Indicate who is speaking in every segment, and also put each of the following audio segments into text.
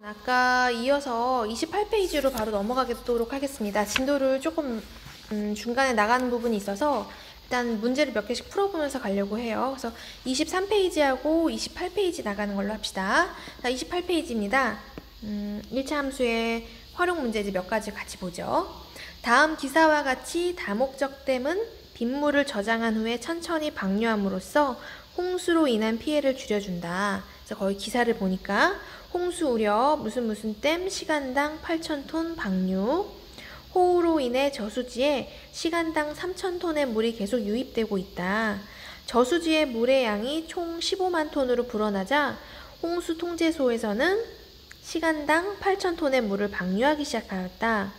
Speaker 1: 아까 이어서 28페이지로 바로 넘어가도록 하겠습니다. 진도를 조금 중간에 나가는 부분이 있어서 일단 문제를 몇 개씩 풀어보면서 가려고 해요. 그래서 23페이지하고 28페이지 나가는 걸로 합시다. 자, 28페이지입니다. 1차 함수의 활용 문제집 몇 가지 같이 보죠. 다음 기사와 같이 다목적댐은 빗물을 저장한 후에 천천히 방류함으로써 홍수로 인한 피해를 줄여준다. 그래서 거기 기사를 보니까 홍수 우려 무슨 댐 시간당 8,000톤 방류, 호우로 인해 저수지에 시간당 3,000톤의 물이 계속 유입되고 있다. 저수지의 물의 양이 총 15만 톤으로 불어나자 홍수통제소에서는 시간당 8,000톤의 물을 방류하기 시작하였다.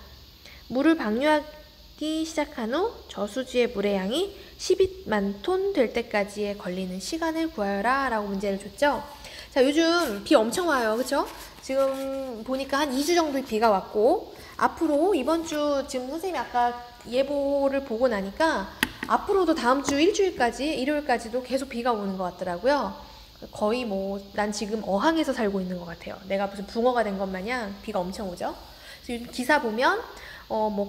Speaker 1: 물을 방류하기 시작한 후 저수지의 물의 양이 12만 톤 될 때까지에 걸리는 시간을 구하여라 라고 문제를 줬죠. 자, 요즘 비 엄청 와요. 그쵸? 지금 보니까 한 2주 정도 비가 왔고, 앞으로 이번 주 지금 선생님이 아까 예보를 보고 나니까 앞으로도 다음 주 일주일까지, 일요일까지도 계속 비가 오는 것 같더라고요. 거의 난 지금 어항에서 살고 있는 것 같아요. 내가 무슨 붕어가 된 것 마냥 비가 엄청 오죠. 그래서 기사 보면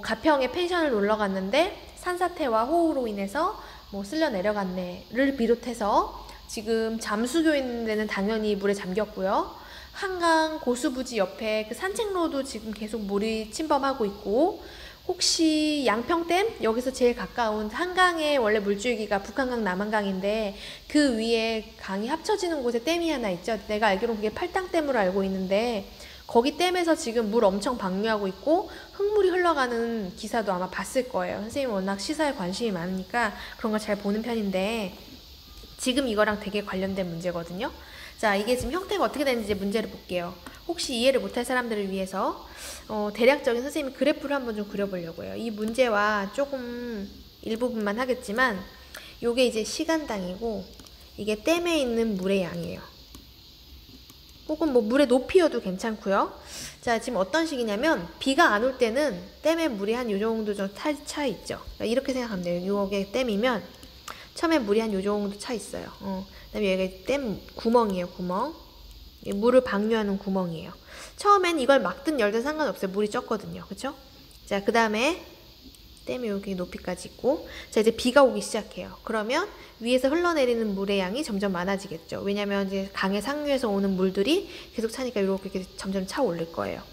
Speaker 1: 가평에 펜션을 놀러 갔는데 산사태와 호우로 인해서 쓸려 내려갔네를 비롯해서 지금 잠수교 있는 데는 당연히 물에 잠겼고요. 한강 고수부지 옆에 그 산책로도 지금 계속 물이 침범하고 있고, 혹시 양평댐 여기서 제일 가까운 한강에 원래 물줄기가 북한강 남한강인데 그 위에 강이 합쳐지는 곳에 댐이 하나 있죠. 내가 알기로는 그게 팔당댐으로 알고 있는데 거기 댐에서 지금 물 엄청 방류하고 있고 흙물이 흘러가는 기사도 아마 봤을 거예요. 선생님은 워낙 시사에 관심이 많으니까 그런 걸 잘 보는 편인데 지금 이거랑 되게 관련된 문제거든요. 자, 이게 지금 형태가 어떻게 되는지 문제를 볼게요. 혹시 이해를 못할 사람들을 위해서 대략적인 선생님이 그래프를 한번 좀 그려보려고 해요. 이 문제와 조금 일부분만 하겠지만 요게 이제 시간당이고 이게 댐에 있는 물의 양이에요. 혹은 물의 높이여도 괜찮고요. 자, 지금 어떤 식이냐면 비가 안 올 때는 댐에 물이 한 요 정도 좀 차 있죠. 그러니까 이렇게 생각하면 돼요. 요게 댐이면 처음에 물이 한 요 정도 차 있어요. 그다음에 여기 댐 구멍이에요. 구멍. 물을 방류하는 구멍이에요. 처음엔 이걸 막든 열든 상관없어요. 물이 쪘거든요. 그쵸? 자, 그 다음에 댐이 여기 높이까지 있고, 자, 이제 비가 오기 시작해요. 그러면 위에서 흘러내리는 물의 양이 점점 많아지겠죠. 왜냐면 이제 강의 상류에서 오는 물들이 계속 차니까 이렇게 점점 차 올릴 거예요.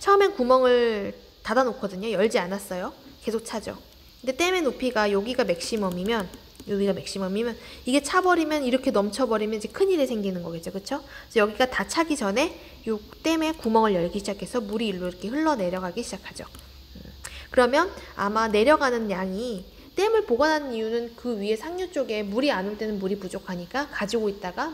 Speaker 1: 처음엔 구멍을 닫아 놓거든요. 열지 않았어요. 계속 차죠. 근데 댐의 높이가 여기가 맥시멈이면 이게 차버리면 이렇게 넘쳐버리면 이제 큰일이 생기는 거겠죠. 그쵸? 그래서 여기가 다 차기 전에 요 댐에 구멍을 열기 시작해서 물이 일로 이렇게 흘러내려가기 시작하죠. 그러면 아마 내려가는 양이 댐을 보관하는 이유는 그 위에 상류 쪽에 물이 안 올 때는 물이 부족하니까 가지고 있다가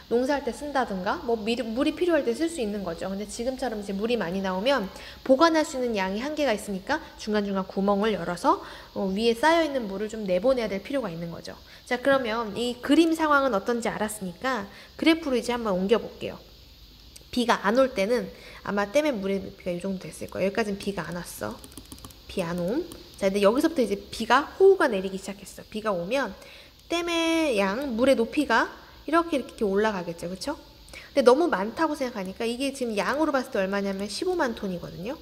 Speaker 1: 농사할 때 쓴다든가 물이 필요할 때 쓸 수 있는 거죠. 근데 지금처럼 이제 물이 많이 나오면 보관할 수 있는 양이 한계가 있으니까 중간중간 구멍을 열어서 위에 쌓여있는 물을 좀 내보내야 될 필요가 있는 거죠. 자, 그러면 이 그림 상황은 어떤지 알았으니까 그래프로 이제 한번 옮겨 볼게요. 비가 안 올 때는 아마 댐의 물의 높이가 이 정도 됐을 거예요. 여기까지는 비가 안 왔어. 비 안 옴. 자, 근데 여기서부터 이제 호우가 내리기 시작했어. 비가 오면 댐의 물의 높이가 이렇게 올라가겠죠. 그쵸? 근데 너무 많다고 생각하니까 이게 지금 양으로 봤을 때 얼마냐면 15만 톤이거든요.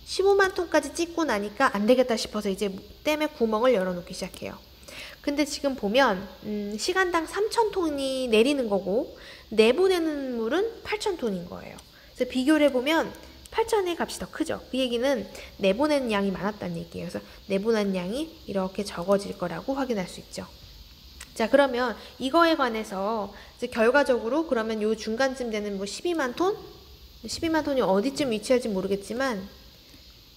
Speaker 1: 15만 톤까지 찍고 나니까 안 되겠다 싶어서 이제 댐의 구멍을 열어놓기 시작해요. 근데 지금 보면 시간당 3,000톤이 내리는 거고 내보내는 물은 8,000톤인 거예요. 그래서 비교를 해보면 8,000의 값이 더 크죠. 그 얘기는 내보내는 양이 많았다는 얘기예요. 그래서 내보내는 양이 이렇게 적어질 거라고 확인할 수 있죠. 자, 그러면 이거에 관해서 이제 결과적으로 그러면 요 중간쯤 되는 12만 톤? 12만 톤이 어디쯤 위치할지 모르겠지만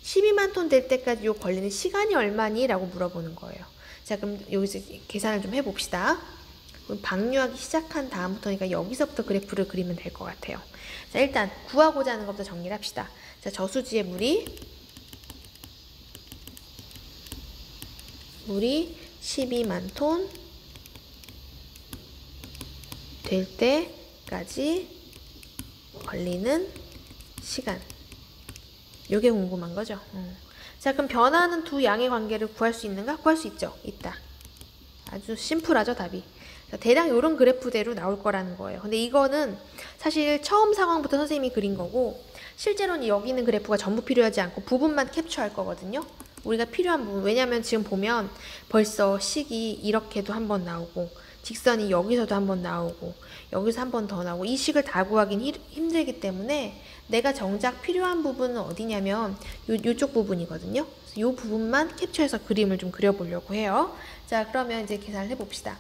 Speaker 1: 12만 톤 될 때까지 요 걸리는 시간이 얼마니? 라고 물어보는 거예요. 자, 그럼 여기서 계산을 좀 해봅시다. 방류하기 시작한 다음부터니까 여기서부터 그래프를 그리면 될 것 같아요. 자, 일단 구하고자 하는 것부터 정리를 합시다. 자, 저수지의 물이 12만 톤 될 때까지 걸리는 시간. 요게 궁금한 거죠. 자, 그럼 변하는 두 양의 관계를 구할 수 있는가? 구할 수 있죠. 있다. 아주 심플하죠, 답이. 대략 이런 그래프대로 나올 거라는 거예요. 근데 이거는 사실 처음 상황부터 선생님이 그린 거고, 실제로는 여기 있는 그래프가 전부 필요하지 않고 부분만 캡처할 거거든요. 우리가 필요한 부분. 왜냐면 지금 보면 벌써 식이 이렇게도 한번 나오고, 직선이 여기서도 한번 나오고, 여기서 한 번 더 나오고, 이 식을 다 구하긴 힘들기 때문에 내가 정작 필요한 부분은 어디냐면 요쪽 부분이거든요. 그래서 요 부분만 캡처해서 그림을 좀 그려보려고 해요. 자, 그러면 이제 계산을 해봅시다.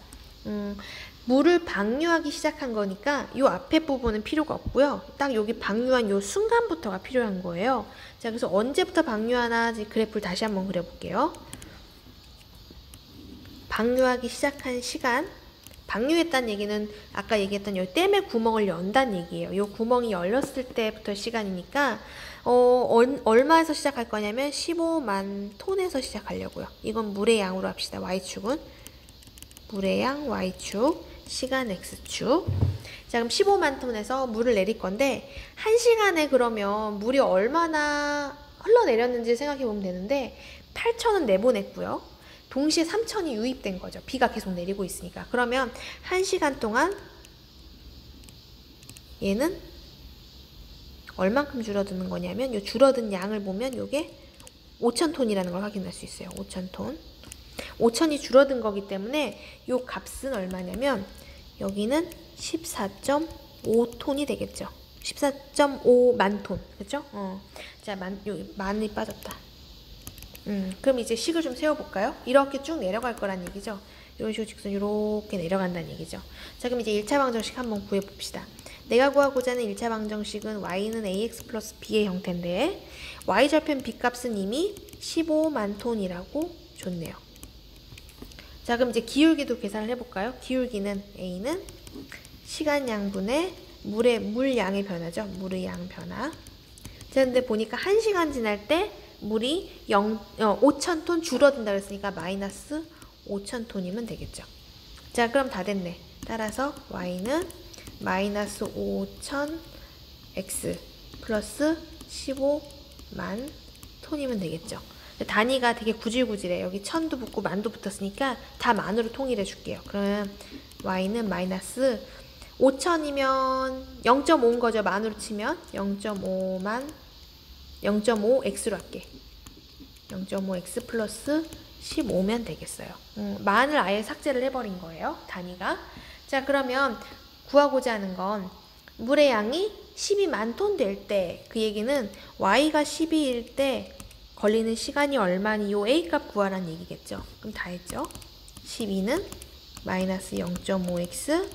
Speaker 1: 물을 방류하기 시작한 거니까 요 앞에 부분은 필요가 없고요. 딱 여기 방류한 요 순간부터가 필요한 거예요. 자, 그래서 언제부터 방류하나 그래프를 다시 한번 그려볼게요. 방류하기 시작한 시간. 방류했다는 얘기는 아까 얘기했던 요 댐의 구멍을 연다는 얘기예요. 요 구멍이 열렸을 때부터 시간이니까 얼마에서 시작할 거냐면 15만 톤에서 시작하려고요. 이건 물의 양으로 합시다. Y축은 물의 양 Y축, 시간 X축. 자, 그럼 15만 톤에서 물을 내릴 건데 1시간에 그러면 물이 얼마나 흘러내렸는지 생각해 보면 되는데 8,000은 내보냈고요. 동시에 3,000이 유입된 거죠. 비가 계속 내리고 있으니까. 그러면 1시간 동안 얘는 얼만큼 줄어드는 거냐면 요 줄어든 양을 보면 요게 5,000톤이라는 걸 확인할 수 있어요. 5,000톤. 5,000이 줄어든 거기 때문에 요 값은 얼마냐면 여기는 14.5톤이 되겠죠. 14.5만 톤. 그렇죠? 자, 여기 만이 빠졌다. 그럼 이제 식을 좀 세워볼까요? 이렇게 쭉 내려갈 거란 얘기죠. 이런 식으로 직선 이렇게 내려간다는 얘기죠. 자, 그럼 이제 1차 방정식 한번 구해봅시다. 내가 구하고자 하는 1차 방정식은 y는 ax 플러스 b의 형태인데 y절편 b값은 이미 15만 톤이라고 줬네요. 자, 그럼 이제 기울기도 계산을 해볼까요? 기울기는 a는 시간양분의 물양의 변화죠. 물의 양 변화. 자, 근데 보니까 1시간 지날 때 물이 5,000톤 줄어든다 그랬으니까 마이너스 5,000톤이면 되겠죠. 자, 그럼 다 됐네. 따라서 y는 마이너스 5,000x 플러스 15만 톤이면 되겠죠. 단위가 되게 구질구질해. 여기 1,000도 붙고 만도 붙었으니까 다 만으로 통일해 줄게요. 그러면 y는 마이너스 5,000이면 0.5인 거죠. 만으로 치면 0.5x로 할게. 0.5x 플러스 15면 되겠어요. 만을 아예 삭제를 해버린 거예요. 단위가. 자, 그러면 구하고자 하는 건 물의 양이 12만 톤 될 때, 그 얘기는 y가 12일 때 걸리는 시간이 얼마니 요 a 값 구하라는 얘기겠죠. 그럼 다 했죠. 12는 마이너스 0.5x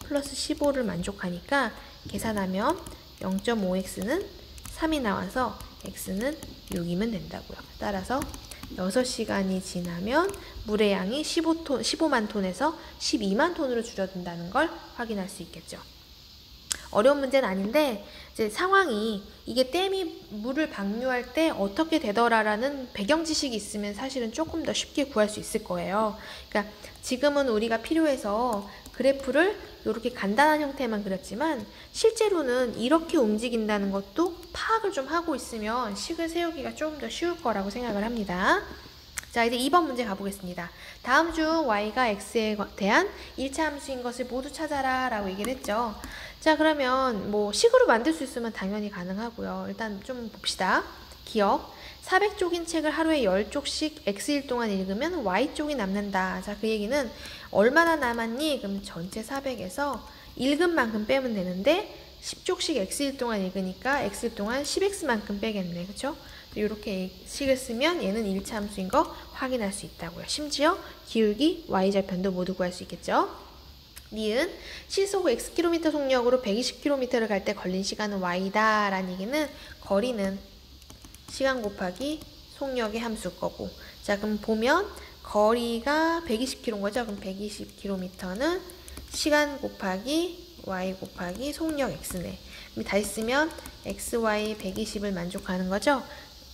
Speaker 1: 플러스 15를 만족하니까 계산하면 0.5x는 3이 나와서 x는 6이면 된다고요. 따라서 6시간이 지나면 물의 양이 15만 톤에서 12만 톤으로 줄어든다는 걸 확인할 수 있겠죠. 어려운 문제는 아닌데 이제 상황이 이게 댐이 물을 방류할 때 어떻게 되더라라는 배경 지식이 있으면 사실은 조금 더 쉽게 구할 수 있을 거예요. 그러니까 지금은 우리가 필요해서 그래프를 이렇게 간단한 형태만 그렸지만 실제로는 이렇게 움직인다는 것도 파악을 좀 하고 있으면 식을 세우기가 조금 더 쉬울 거라고 생각을 합니다. 자, 이제 2번 문제 가보겠습니다. 다음 중 y가 x에 대한 1차 함수인 것을 모두 찾아라 라고 얘기를 했죠. 자, 그러면 뭐 식으로 만들 수 있으면 당연히 가능하고요. 일단 좀 봅시다. 기억. 400쪽인 책을 하루에 10쪽씩 x일 동안 읽으면 y쪽이 남는다. 자, 그 얘기는 얼마나 남았니? 그럼 전체 400에서 읽은 만큼 빼면 되는데 10쪽씩 x일 동안 읽으니까 x일 동안 10x만큼 빼겠네. 그쵸? 이렇게 식을 쓰면 얘는 1차 함수인 거 확인할 수 있다고요. 심지어 기울기, y절편도 모두 구할 수 있겠죠. 니은 시속 x km 속력으로 120km를 갈 때 걸린 시간은 y다 라는 얘기는 거리는 시간 곱하기 속력의 함수일 거고, 자, 그럼 보면 거리가 120km인 거죠. 그럼 120km는 시간 곱하기 y 곱하기 속력 x네. 그럼 다시 쓰면 x, y 120을 만족하는 거죠.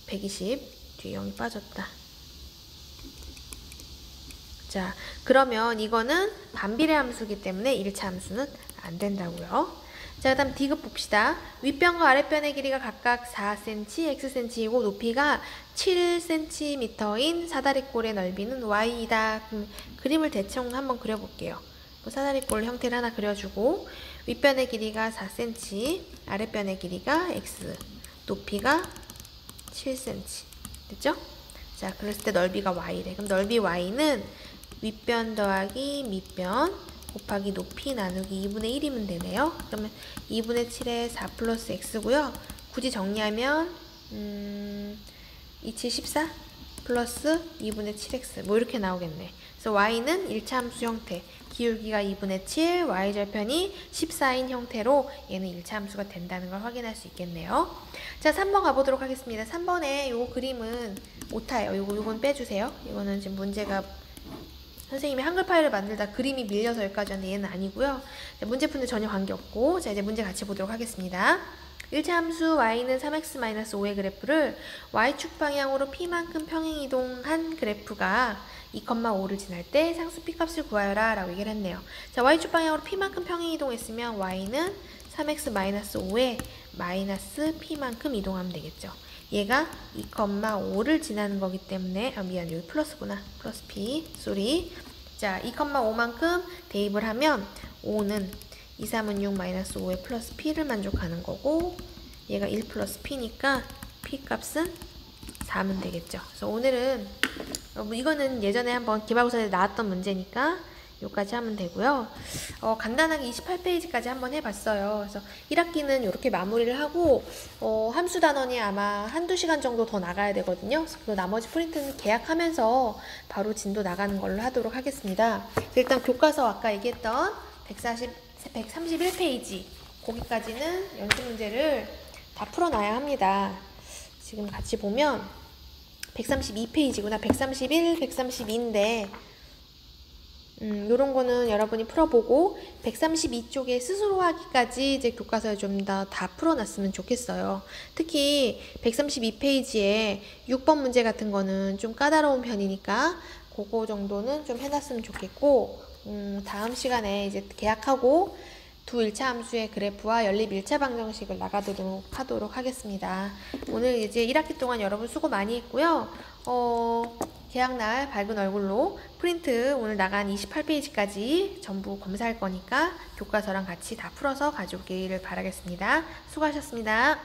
Speaker 1: 120, 뒤에 0이 빠졌다. 자, 그러면 이거는 반비례 함수이기 때문에 1차 함수는 안 된다고요. 자, 그 다음 D급 봅시다. 윗변과 아랫변의 길이가 각각 4cm, xcm이고 높이가 7cm인 사다리꼴의 넓이는 y이다. 그림을 대충 한번 그려볼게요. 뭐 사다리꼴 형태를 하나 그려주고, 윗변의 길이가 4cm, 아랫변의 길이가 x, 높이가 7cm. 됐죠? 자, 그랬을 때 넓이가 y래. 그럼 넓이 y는 윗변 더하기 밑변 곱하기 높이 나누기 2분의 1이면 되네요. 그러면 2분의 7에 4 플러스 x고요. 굳이 정리하면 2, 7, 14 플러스 2분의 7x 뭐 이렇게 나오겠네. 그래서 y는 1차 함수 형태, 기울기가 2분의 7, y절편이 14인 형태로 얘는 1차 함수가 된다는 걸 확인할 수 있겠네요. 자, 3번 가보도록 하겠습니다. 3번에 요 그림은 오타예요. 요건 빼주세요. 이거는 지금 문제가 선생님이 한글 파일을 만들다 그림이 밀려서 여기까지 왔는데 얘는 아니고요. 자, 문제 푸는데 전혀 관계없고, 자, 이제 문제 같이 보도록 하겠습니다. 1차 함수 y는 3x-5의 그래프를 y축 방향으로 p만큼 평행이동한 그래프가 2,5를 지날 때 상수 p값을 구하여라 라고 얘기를 했네요. 자, y축 방향으로 p만큼 평행이동했으면 y는 3x-5에 마이너스 p만큼 이동하면 되겠죠. 얘가 2,5를 지나는 거기 때문에, 미안, 여기 플러스구나. 플러스 p, 쏘리. 자, 2,5만큼 대입을 하면 5는 2, 3은 6, 마이너스 5에 플러스 p를 만족하는 거고, 얘가 1 플러스 p니까 p 값은 4면 되겠죠. 그래서 오늘은 이거는 예전에 한번 기말고사에 나왔던 문제니까 여기까지 하면 되고요. 간단하게 28페이지까지 한번 해봤어요. 그래서 1학기는 이렇게 마무리를 하고 함수 단원이 아마 한두 시간 정도 더 나가야 되거든요. 그래서 그 나머지 프린트는 계약하면서 바로 진도 나가는 걸로 하도록 하겠습니다. 일단 교과서 아까 얘기했던 131페이지 거기까지는 연습 문제를 다 풀어놔야 합니다. 지금 같이 보면 132페이지구나. 131, 132인데 요런 거는 여러분이 풀어보고 132쪽에 스스로 하기까지 이제 교과서에 좀 다 풀어놨으면 좋겠어요. 특히 132페이지에 6번 문제 같은 거는 좀 까다로운 편이니까 그거 정도는 좀 해놨으면 좋겠고, 다음 시간에 이제 계약하고 두 1차 함수의 그래프와 연립 1차 방정식을 나가도록 하도록 하겠습니다. 오늘 이제 1학기 동안 여러분 수고 많이 했고요. 개학날 밝은 얼굴로 프린트 오늘 나간 28페이지까지 전부 검사할 거니까 교과서랑 같이 다 풀어서 가져오기를 바라겠습니다. 수고하셨습니다.